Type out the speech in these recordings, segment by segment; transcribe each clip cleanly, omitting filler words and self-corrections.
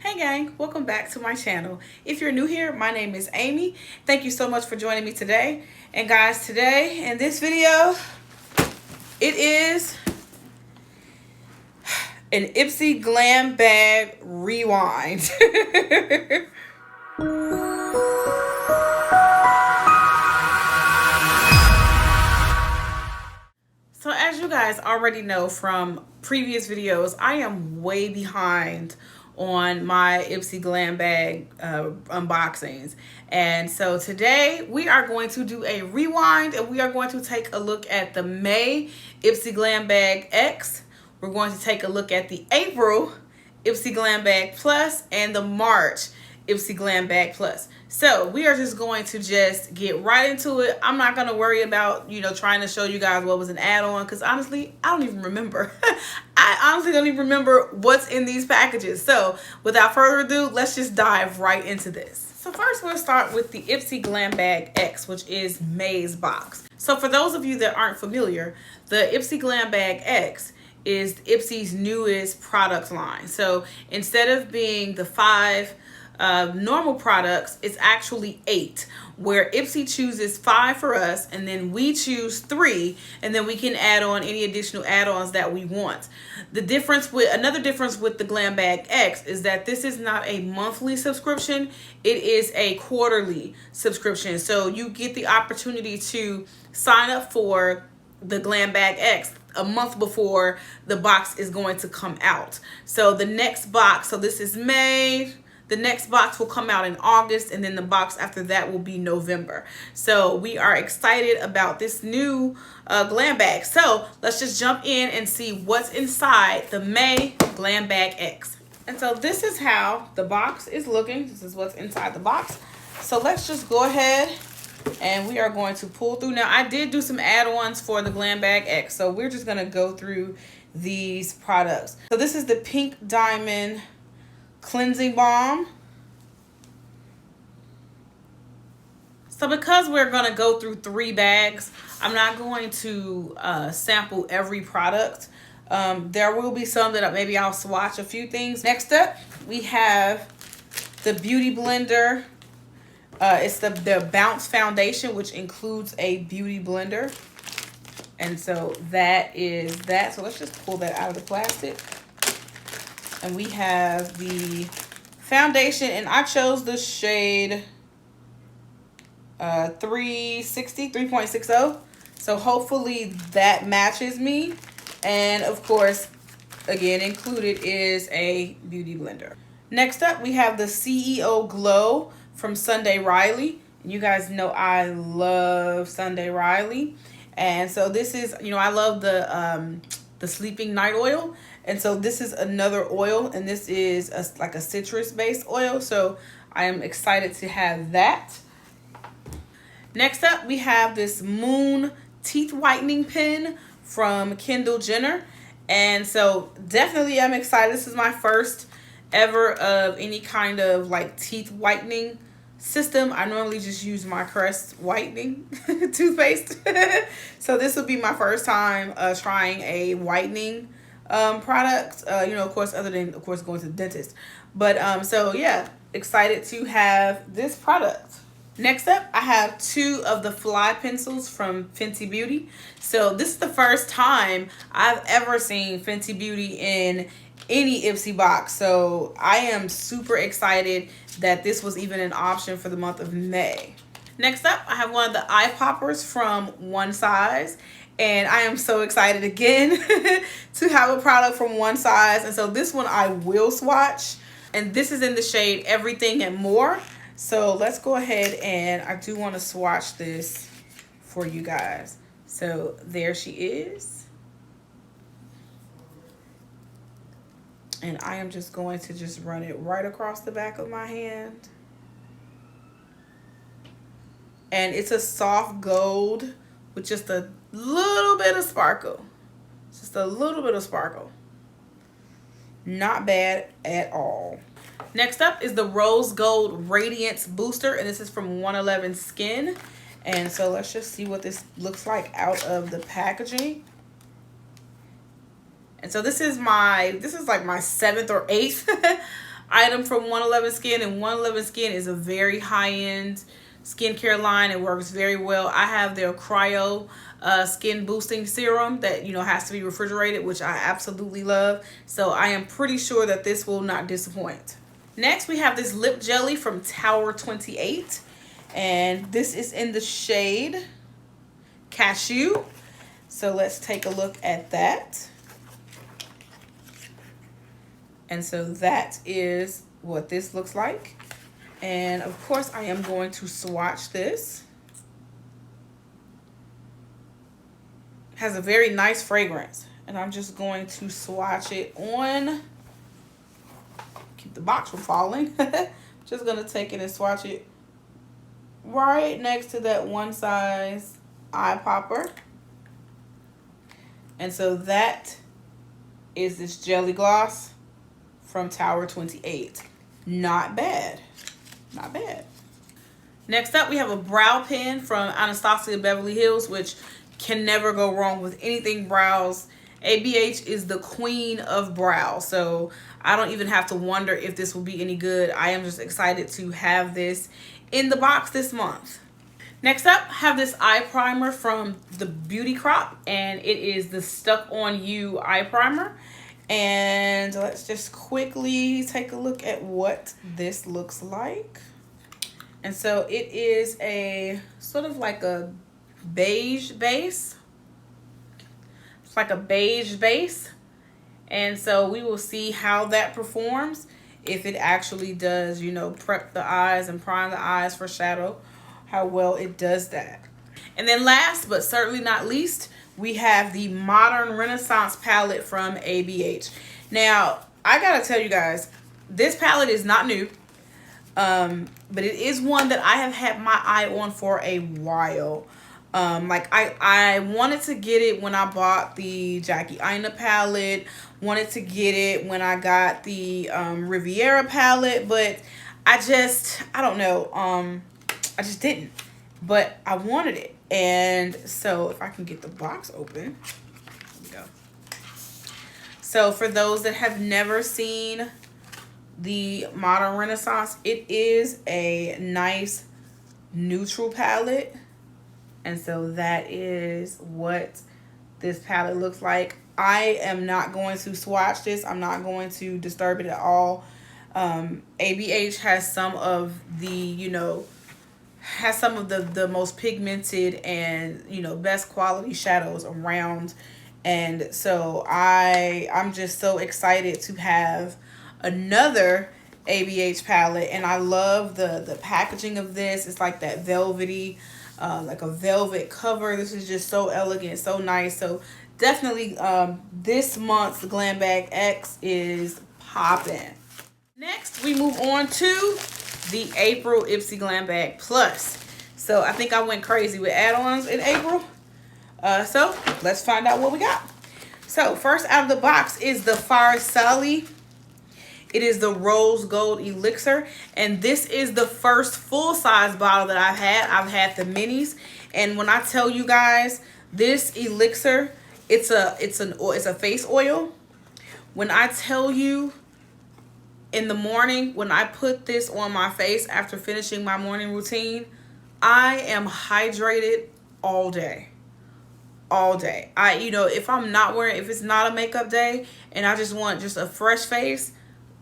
Hey gang, welcome back to my channel. If you're new here, my name is Amy. Thank you so much for joining me today. And guys, today in this video, it is an Ipsy Glam Bag Rewind. So as you guys already know from previous videos, I am way behind on my Ipsy Glam Bag unboxings. And so today we are going to do a rewind and we are going to take a look at the May Ipsy Glam Bag X. We're going to take a look at the April Ipsy Glam Bag Plus and the March Ipsy Glam Bag Plus. So we are just going to just get right into it. I'm not going to worry about, trying to show you guys what was an add-on because honestly, I don't even remember. I honestly don't even remember what's in these packages. So without further ado, let's just dive right into this. So first we'll start with the Ipsy Glam Bag X, which is May's box. So for those of you that aren't familiar, the Ipsy Glam Bag X is Ipsy's newest product line. So instead of being the 5 normal products, it's actually 8, where Ipsy chooses 5 for us and then we choose 3, and then we can add on any additional add-ons that we want. Another difference with the Glam Bag X is that this is not a monthly subscription, it is a quarterly subscription. So you get the opportunity to sign up for the Glam Bag X a month before the box is going to come out. So the next box, so this is May, the next box will come out in August, and then the box after that will be November. So we are excited about this new Glam Bag. So let's just jump in and see what's inside the May Glam Bag X. And so this is how the box is looking. This is what's inside the box. So let's just go ahead and we are going to pull through. Now I did do some add-ons for the Glam Bag X, so we're just gonna go through these products. So this is the Pink Diamond Cleansing Balm. So because we're going to go through 3 bags, I'm not going to sample every product. There will be some that maybe I'll swatch a few things. Next up, we have the Beauty Blender. It's the Bounce Foundation, which includes a Beauty Blender. And so that is that. So let's just pull that out of the plastic. And we have the foundation, and I chose the shade 360. So hopefully that matches me. And of course, again, included is a beauty blender. Next up, we have the CEO Glow from Sunday Riley. And you guys know I love Sunday Riley. And so this is, I love the Sleeping Night Oil. And so this is another oil, and this is like a citrus-based oil. So I am excited to have that. Next up, we have this Moon Teeth Whitening Pen from Kendall Jenner. And so definitely I'm excited. This is my first ever of any kind of like teeth whitening system. I normally just use my Crest whitening toothpaste. So this will be my first time trying a whitening product, of course, other than of course going to the dentist. But so yeah, excited to have this product. Next up, I have 2 of the Fly pencils from Fenty Beauty. So this is the first time I've ever seen Fenty Beauty in any Ipsy box. So I am super excited that this was even an option for the month of May. Next up, I have one of the eye poppers from One Size. And I am so excited again to have a product from One Size. And so this one I will swatch. And this is in the shade Everything and More. So let's go ahead, and I do want to swatch this for you guys. So there she is. And I am just going to just run it right across the back of my hand. And it's a soft gold with just a little bit of sparkle. Just a little bit of sparkle. Not bad at all. Next up is the Rose Gold Radiance Booster, and this is from 111 Skin. And so let's just see what this looks like out of the packaging. And so this is like my 7th or 8th item from 111 Skin, and 111 Skin is a very high-end skincare line. It works very well. I have their cryo skin boosting serum that, you know, has to be refrigerated, which I absolutely love. So I am pretty sure that this will not disappoint. Next, we have this lip jelly from Tower 28, and this is in the shade Cashew. So let's take a look at that. And so that is what this looks like. And of course, I am going to swatch this. It has a very nice fragrance, and I'm just going to swatch it on. Keep the box from falling. Just gonna take it and swatch it right next to that one size eye popper. And so that is this jelly gloss from Tower 28. Not bad. Not bad. Next up, we have a brow pen from Anastasia Beverly Hills, which can never go wrong with anything brows. ABH is the queen of brows, so I don't even have to wonder if this will be any good. I am just excited to have this in the box this month. Next up, I have this eye primer from the Beauty Crop, and it is the Stuck On You eye primer. And let's just quickly take a look at what this looks like. And so it is a sort of like a beige base. It's like a beige base. And so we will see how that performs. If it actually does, you know, prep the eyes and prime the eyes for shadow, how well it does that. And then last but certainly not least, we have the Modern Renaissance palette from ABH. Now, I gotta tell you guys, this palette is not new, but it is one that I have had my eye on for a while. Like I wanted to get it when I bought the Jackie Aina palette, wanted to get it when I got the Riviera palette, but I don't know, I just didn't, but I wanted it. And so if I can get the box open, here we go. So for those that have never seen the Modern Renaissance, it is a nice neutral palette. And so that is what this palette looks like. I am not going to swatch this. I'm not going to disturb it at all. ABH has some of the, you know, the most pigmented and, you know, best quality shadows around. And so I'm just so excited to have another ABH palette. And I love the packaging of this. It's like that velvety, like a velvet cover. This is just so elegant, so nice. So definitely this month's Glam Bag X is popping. Next, we move on to the April Ipsy Glam Bag Plus. So I think I went crazy with add-ons in April. So let's find out what we got. So first out of the box is the Fire Sally. It is the Rose Gold Elixir, and this is the first full-size bottle that I've had. I've had the minis, and when I tell you guys, this elixir, it's a face oil. When I tell you, in the morning, when I put this on my face after finishing my morning routine, I am hydrated all day. All day. You know, if it's not a makeup day and I just want just a fresh face,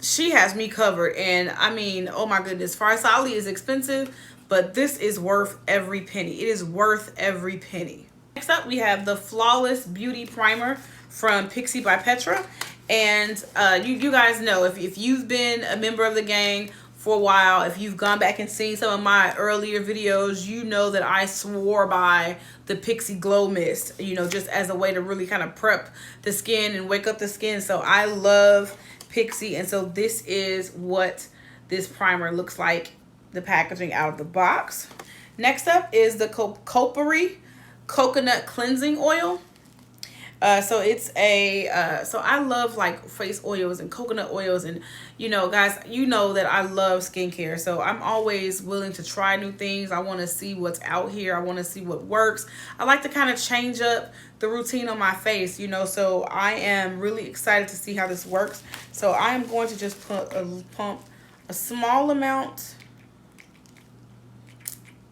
she has me covered. And I mean, oh my goodness, Farsali is expensive, but this is worth every penny. It is worth every penny. Next up, we have the Flawless Beauty Primer from Pixie by Petra. And you guys know, if you've been a member of the gang for a while, if you've gone back and seen some of my earlier videos, you know that I swore by the Pixie Glow Mist, you know, just as a way to really kind of prep the skin and wake up the skin. So I love Pixie, and so this is what this primer looks like, the packaging out of the box. Next up is the Culprit Coconut Cleansing Oil. So it's a so I love like face oils and coconut oils, and you know, guys, you know that I love skincare, so I'm always willing to try new things. I want to see what's out here. I want to see what works. I like to kind of change up the routine on my face, you know, so I am really excited to see how this works. So I am going to just pump a small amount.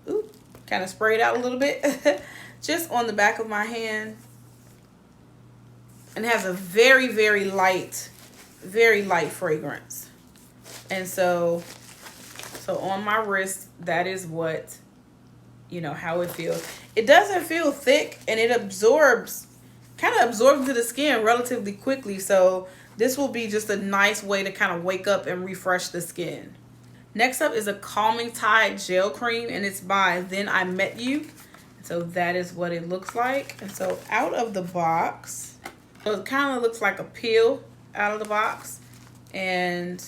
Ooh, kind of spray it out a little bit just on the back of my hand. And it has a very, very light fragrance. And so on my wrist, that is what, you know, how it feels. It doesn't feel thick, and it kind of absorbs into the skin relatively quickly. So this will be just a nice way to kind of wake up and refresh the skin. Next up is a Calming Tide Gel Cream, and it's by Then I Met You. So that is what it looks like. And so out of the box, so it kind of looks like a peel out of the box. And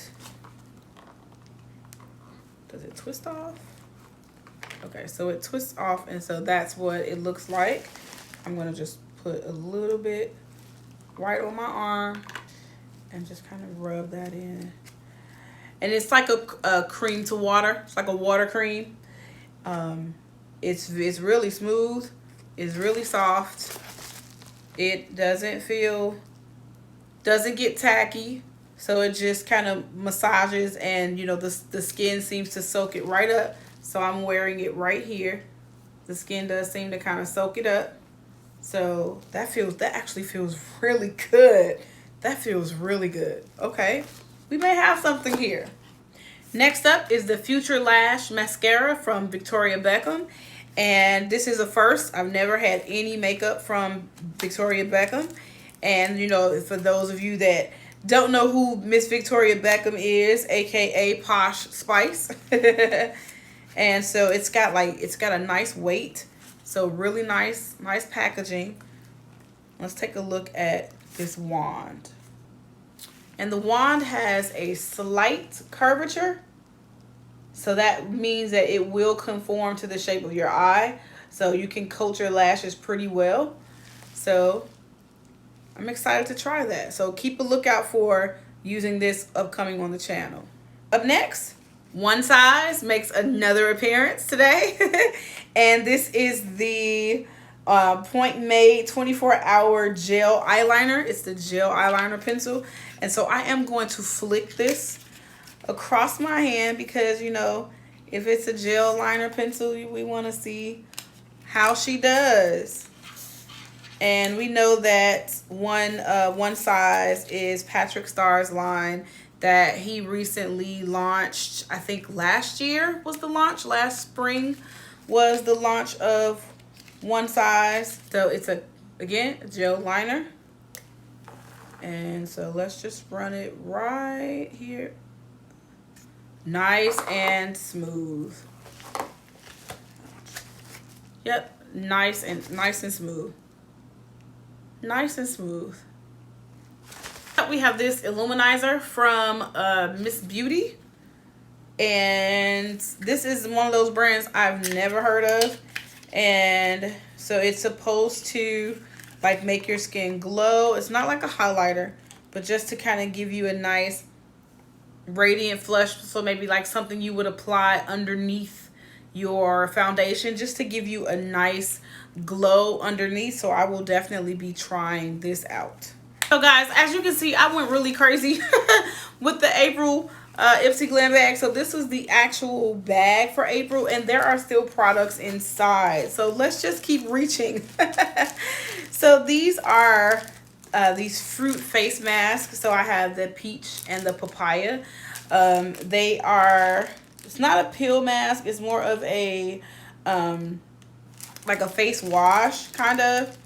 does it twist off? Okay, so it twists off, and so that's what it looks like. I'm gonna just put a little bit right on my arm and just kind of rub that in. And it's like a cream to water. It's like a water cream. It's really smooth. It's really soft. It doesn't get tacky. So it just kind of massages, and you know, the skin seems to soak it right up. So I'm wearing it right here. The skin does seem to kind of soak it up. So that actually feels really good. That feels really good. Okay, we may have something here. Next up is the Future Lash Mascara from Victoria Beckham. And this is a first. I've never had any makeup from Victoria Beckham. And, you know, for those of you that don't know who Miss Victoria Beckham is, aka Posh Spice. And so it's got a nice weight. So really nice packaging. Let's take a look at this wand. And the wand has a slight curvature. So that means that it will conform to the shape of your eye. So you can coat your lashes pretty well. So I'm excited to try that. So keep a lookout for using this upcoming on the channel. Up next, One Size makes another appearance today. And this is the Point Made 24-hour gel eyeliner. It's the gel eyeliner pencil. And so I am going to flick this across my hand because, you know, if it's a gel liner pencil, we want to see how she does. And we know that One Size is Patrick Starr's line that he recently launched. I think last year was the launch. Last spring was the launch of One Size. So it's again a gel liner. And so let's just run it right here. Nice and smooth. Yep, nice and smooth. Nice and smooth. We have this Illuminizer from Miss Beauty. And this is one of those brands I've never heard of. And so it's supposed to like make your skin glow. It's not like a highlighter, but just to kind of give you a nice radiant flush. So maybe like something you would apply underneath your foundation just to give you a nice glow underneath. So I will definitely be trying this out. So guys, as you can see, I went really crazy with the April Ipsy Glam Bag. So this was the actual bag for April, and there are still products inside. So let's just keep reaching. So these are these fruit face masks. So I have the peach and the papaya. They are, it's not a peel mask. It's more of a, like a face wash kind of.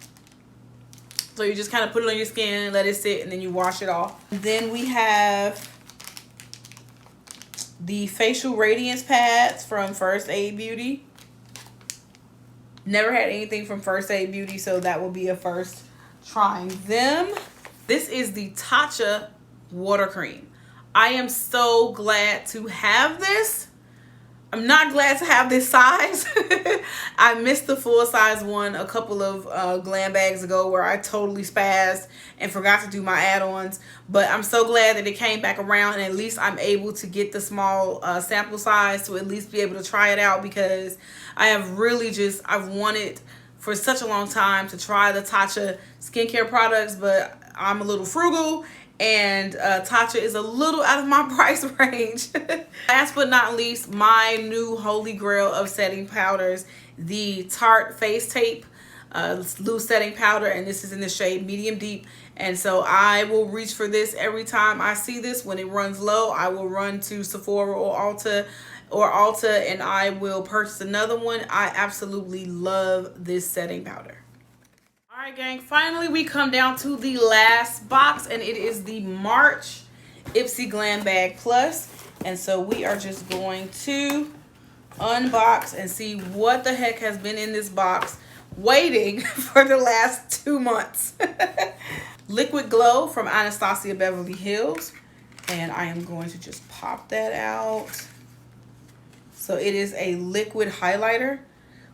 So you just kind of put it on your skin, let it sit, and then you wash it off. Then we have the facial radiance pads from First Aid Beauty. Never had anything from First Aid Beauty, so that will be a first trying them. This is the Tatcha water cream. I am so glad to have this. I'm not glad to have this size. I missed the full size one a couple of glam bags ago where I totally spazzed and forgot to do my add-ons. But I'm so glad that it came back around, and at least I'm able to get the small sample size to at least be able to try it out, because I have really just, I've wanted for such a long time to try the Tatcha skincare products, but I'm a little frugal, and Tatcha is a little out of my price range. Last but not least, my new holy grail of setting powders, the Tarte Face Tape loose setting powder, and this is in the shade medium deep. And so I will reach for this every time I see this. When it runs low, I will run to Sephora or Ulta and I will purchase another one. I absolutely love this setting powder. All right, gang, finally we come down to the last box, and it is the March Ipsy Glam Bag Plus. And so we are just going to unbox and see what the heck has been in this box waiting for the last 2 months. Liquid Glow from Anastasia Beverly Hills, and I am going to just pop that out. So it is a liquid highlighter,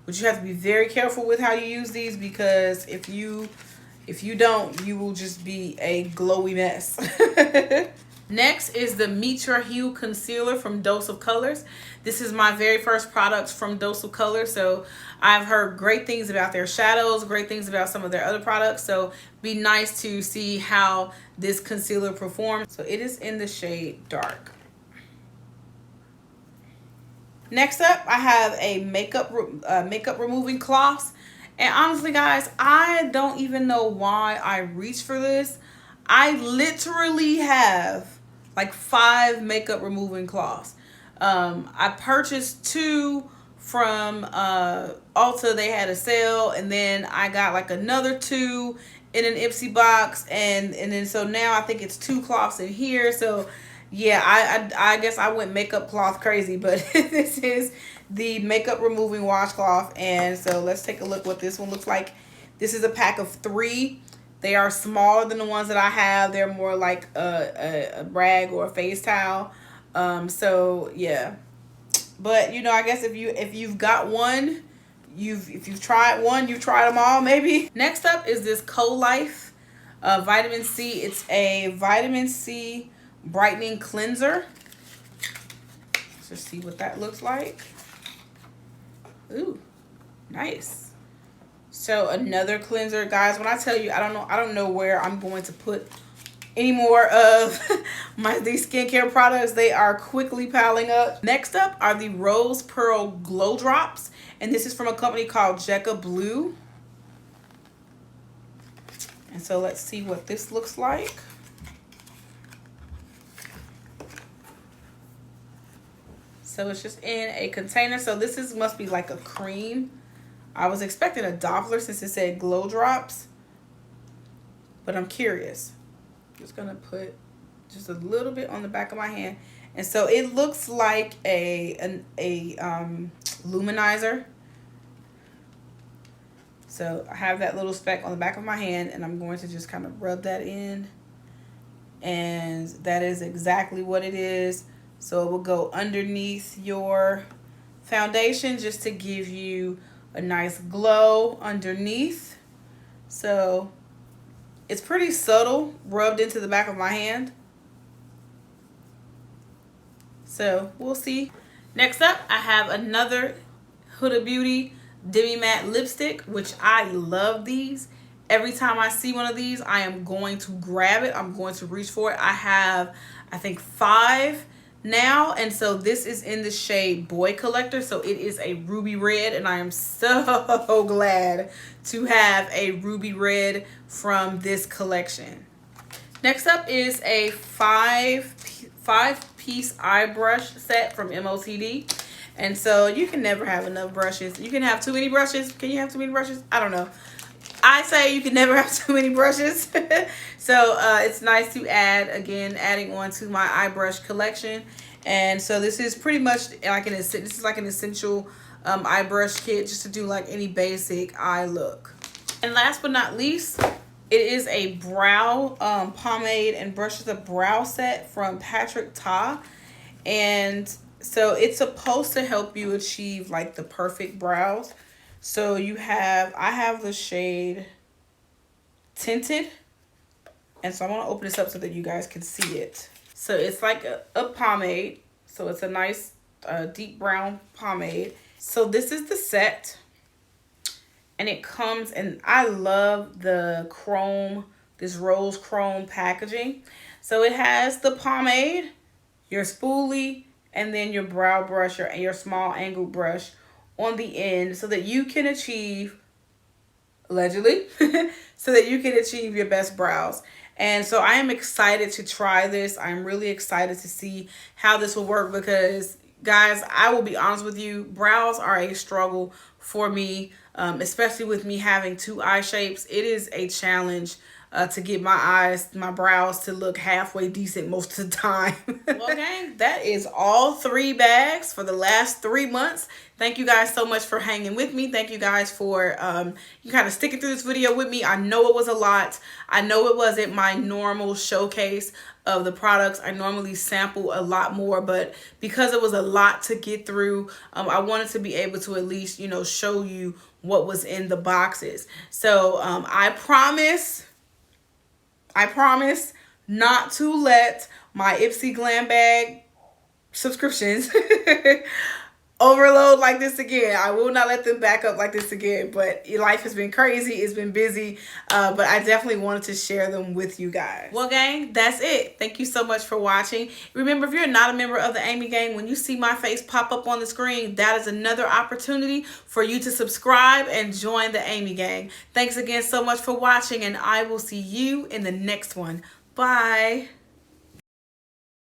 but you have to be very careful with how you use these, because if you don't, you will just be a glowy mess. Next is the Metra Hue Concealer from Dose of Colors. This is my very first product from Dose of Colors, so I've heard great things about their shadows, great things about some of their other products, so be nice to see how this concealer performs. So it is in the shade Dark. Next up, I have a makeup removing cloth. And honestly, guys, I don't even know why I reached for this. I literally have like 5 makeup removing cloths. I purchased 2 from Ulta. They had a sale, and then I got like another 2 in an Ipsy box, and then so now I think it's 2 cloths in here. So yeah, I guess I went makeup cloth crazy, but this is the makeup removing washcloth. And so let's take a look what this one looks like. This is a pack of 3. They are smaller than the ones that I have. They're more like a rag or a face towel. So yeah, but you know, I guess if you've got one, if you've tried one, you've tried them all maybe. Next up is this Co-Life vitamin C. It's a vitamin C brightening cleanser. Let's just see what that looks like. Ooh, nice. So another cleanser, guys. When I tell you, I don't know where I'm going to put any more of these skincare products. They are quickly piling up. Next up are the Rose Pearl Glow Drops, and this is from a company called Jekka Blue. And so let's see what this looks like. So it's just in a container. So this must be like a cream. I was expecting a Doppler since it said glow drops, but I'm curious. Just gonna put just a little bit on the back of my hand, and so it looks like a luminizer. So I have that little speck on the back of my hand, and I'm going to just kind of rub that in, and that is exactly what it is. So it will go underneath your foundation just to give you a nice glow underneath. So it's pretty subtle, rubbed into the back of my hand. So we'll see. Next up, I have another Huda Beauty Dimmy Matte Lipstick, which I love these. Every time I see one of these, I am going to grab it. I'm going to reach for it. I have, I think, 5 now, and so this is in the shade Boy Collector. So it is a ruby red, and I am so glad to have a ruby red from this collection. Next up is a five-piece eye brush set from MOTD. And so you can never have enough brushes. You can have too many brushes. Can you have too many brushes? I don't know. I say you can never have too many brushes. So it's nice to add, again, adding on to my eye brush collection. And so this is pretty much like an essential eye brush kit, just to do like any basic eye look. And last but not least, it is a brow pomade and brushes, a brow set from Patrick Ta. And So it's supposed to help you achieve like the perfect brows. So I have the shade Tinted. And so I want to open this up so that you guys can see it. So it's like a pomade. So it's a nice deep brown pomade. So this is the set. And it comes, and I love the chrome, this rose chrome packaging. So it has the pomade, your spoolie, and then your brow brush, your small angle brush on the end so that you can achieve, allegedly, so that you can achieve your best brows. And so I am excited to try this. I'm really excited to see how this will work because, guys, I will be honest with you, brows are a struggle for me, especially with me having two eye shapes. It is a challenge to get my brows to look halfway decent most of the time. Well, gang, that is all 3 bags for the last 3 months. Thank you guys so much for hanging with me. Thank you guys for you kind of sticking through this video with me. I know it was a lot. I know it wasn't my normal showcase of the products. I normally sample a lot more, but because it was a lot to get through, I wanted to be able to at least, you know, show you what was in the boxes. So I promise not to let my Ipsy Glam Bag subscriptions overload like this again. I will not let them back up like this again, but life has been crazy. It's been busy, but I definitely wanted to share them with you guys. Well, gang, that's it. Thank you so much for watching. Remember, if you're not a member of the Amy Gang, when you see my face pop up on the screen, that is another opportunity for you to subscribe and join the Amy Gang. Thanks again so much for watching, and I will see you in the next one. Bye.